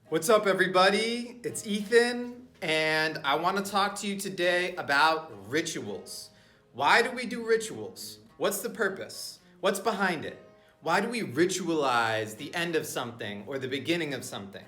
What's up, everybody? It's Ethan, and I want to talk to you today about rituals. Why do we do rituals? What's the purpose? What's behind it? Why do we ritualize the end of something or the beginning of something?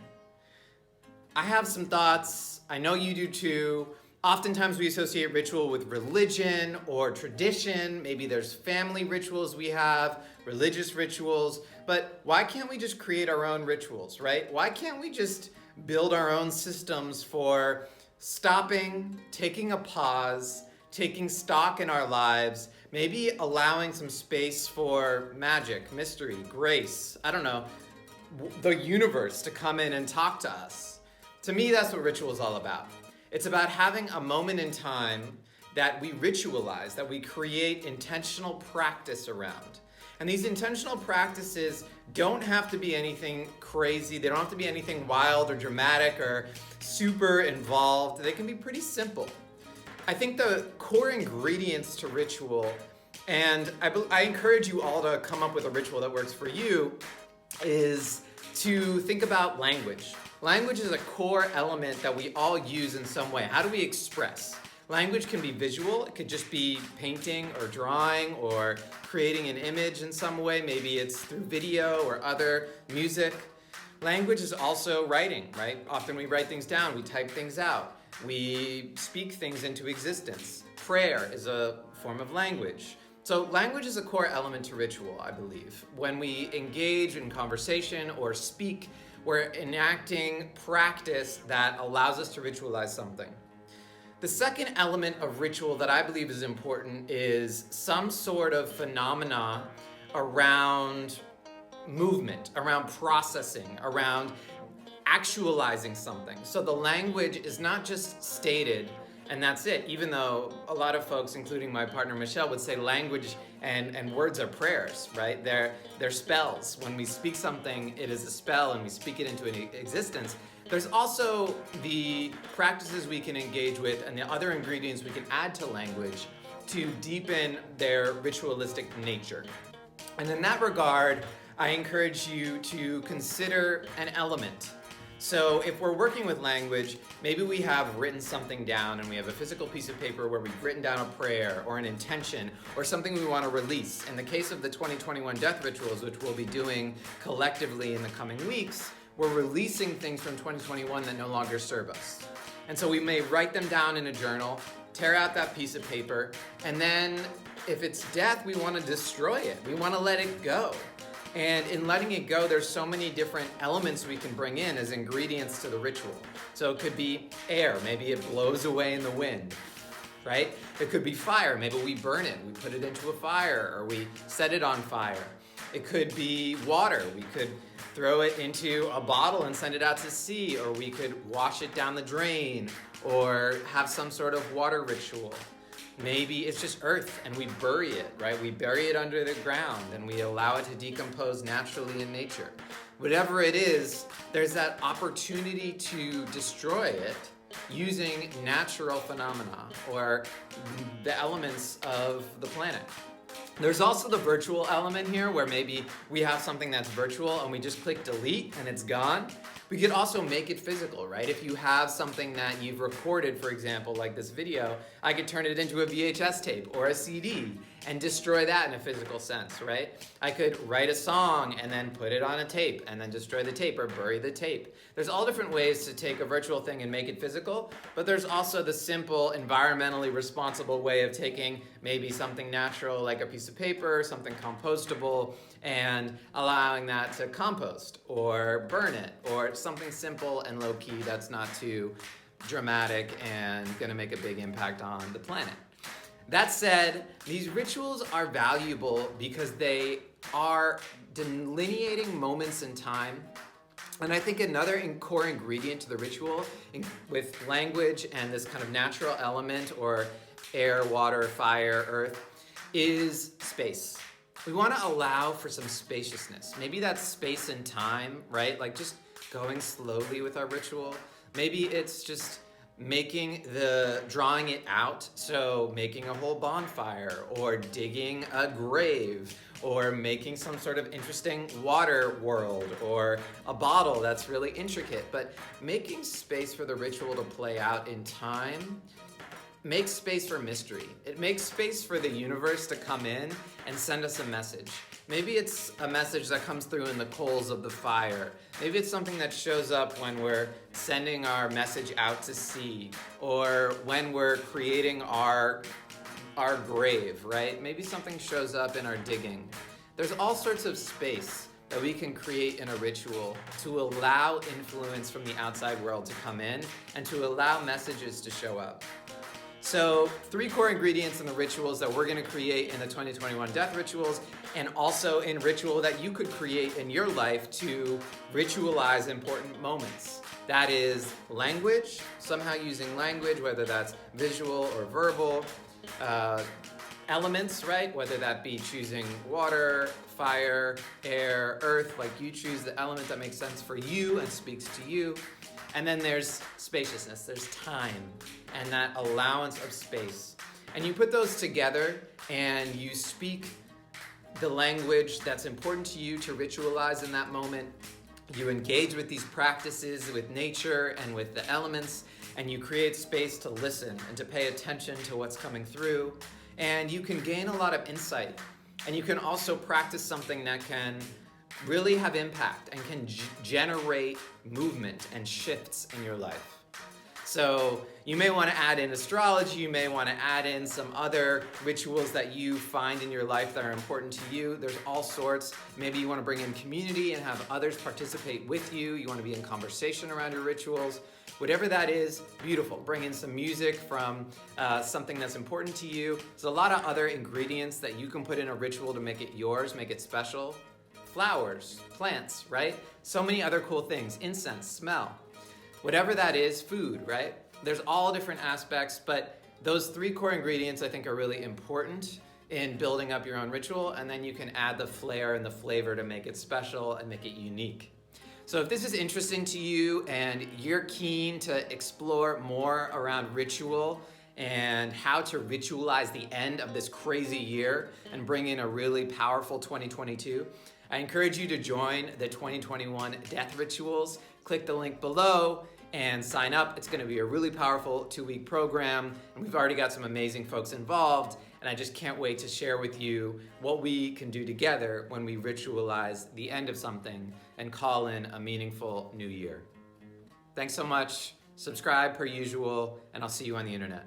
I have some thoughts. I know you do too. Oftentimes we associate ritual with religion or tradition. Maybe there's family rituals we have, religious rituals. But why can't we just create our own rituals, right? Why can't we just build our own systems for stopping, taking a pause, taking stock in our lives, maybe allowing some space for magic, mystery, grace, I don't know, the universe to come in and talk to us? To me, that's what ritual is all about. It's about having a moment in time that we ritualize, that we create intentional practice around. And these intentional practices don't have to be anything crazy. They don't have to be anything wild or dramatic or super involved. They can be pretty simple. I think the core ingredients to ritual, and I encourage you all to come up with a ritual that works for you, is to think about language. Language is a core element that we all use in some way. How do we express? Language can be visual. It could just be painting or drawing or creating an image in some way. Maybe it's through video or other music. Language is also writing, right? Often we write things down, we type things out, we speak things into existence. Prayer is a form of language. So language is a core element to ritual, I believe. When we engage in conversation or speak, we're enacting practice that allows us to ritualize something. The second element of ritual that I believe is important is some sort of phenomena around movement, around processing, around actualizing something. So the language is not just stated and that's it, even though a lot of folks, including my partner Michelle, would say language and words are prayers, right? They're spells. When we speak something, it is a spell and we speak it into existence. There's also the practices we can engage with and the other ingredients we can add to language to deepen their ritualistic nature. And in that regard, I encourage you to consider an element. So if we're working with language, maybe we have written something down and we have a physical piece of paper where we've written down a prayer or an intention or something we want to release. In the case of the 2021 death rituals, which we'll be doing collectively in the coming weeks, we're releasing things from 2021 that no longer serve us. And so we may write them down in a journal, tear out that piece of paper, and then if it's death, we want to destroy it. We want to let it go. And in letting it go, there's so many different elements we can bring in as ingredients to the ritual. So it could be air, maybe it blows away in the wind, right? It could be fire, maybe we burn it, we put it into a fire, or we set it on fire. It could be water, we could throw it into a bottle and send it out to sea, or we could wash it down the drain, or have some sort of water ritual. Maybe it's just earth and we bury it, right? We bury it under the ground and we allow it to decompose naturally in nature. Whatever it is, there's that opportunity to destroy it using natural phenomena or the elements of the planet. There's also the virtual element here where maybe we have something that's virtual and we just click delete and it's gone. We could also make it physical, right? If you have something that you've recorded, for example, like this video, I could turn it into a VHS tape or a CD and destroy that in a physical sense, right? I could write a song and then put it on a tape and then destroy the tape or bury the tape. There's all different ways to take a virtual thing and make it physical, but there's also the simple, environmentally responsible way of taking maybe something natural like a piece of paper, something compostable, and allowing that to compost or burn it, or something simple and low-key that's not too dramatic and gonna make a big impact on the planet. That said, these rituals are valuable because they are delineating moments in time. And I think another core ingredient to the ritual with language and this kind of natural element or air, water, fire, earth is space. We want to allow for some spaciousness. Maybe that's space and time, right? Like just going slowly with our ritual. Maybe it's just drawing it out, so making a whole bonfire or digging a grave or making some sort of interesting water world, or a bottle that's really intricate. But making space for the ritual to play out in time makes space for mystery. It makes space for the universe to come in and send us a message. Maybe it's a message that comes through in the coals of the fire. Maybe it's something that shows up when we're sending our message out to sea, or when we're creating our grave, right? Maybe something shows up in our digging. There's all sorts of space that we can create in a ritual to allow influence from the outside world to come in and to allow messages to show up. So 3 core ingredients in the rituals that we're going to create in the 2021 death rituals, and also in ritual that you could create in your life to ritualize important moments. That is language, somehow using language, whether that's visual or verbal. Elements, right? Whether that be choosing water, fire, air, earth, like you choose the element that makes sense for you and speaks to you. And then there's spaciousness, there's time, and that allowance of space. And you put those together and you speak the language that's important to you to ritualize in that moment. You engage with these practices, with nature and with the elements, and you create space to listen and to pay attention to what's coming through. And you can gain a lot of insight. And you can also practice something that can really have impact and can generate movement and shifts in your life. So you may want to add in astrology, you may want to add in some other rituals that you find in your life that are important to you. There's all sorts. Maybe you want to bring in community and have others participate with you. You want to be in conversation around your rituals. Whatever that is, beautiful. Bring in some music from something that's important to you. There's a lot of other ingredients that you can put in a ritual to make it yours, make it special. Flowers, plants, right? So many other cool things. Incense, smell. Whatever that is, food, right? There's all different aspects, but those 3 core ingredients I think are really important in building up your own ritual, and then you can add the flair and the flavor to make it special and make it unique. So if this is interesting to you and you're keen to explore more around ritual and how to ritualize the end of this crazy year and bring in a really powerful 2022, I encourage you to join the 2021 Death Rituals. Click the link below and sign up. It's going to be a really powerful 2-week program, and we've already got some amazing folks involved, and I just can't wait to share with you what we can do together when we ritualize the end of something and call in a meaningful new year. Thanks so much. Subscribe per usual, and I'll see you on the internet.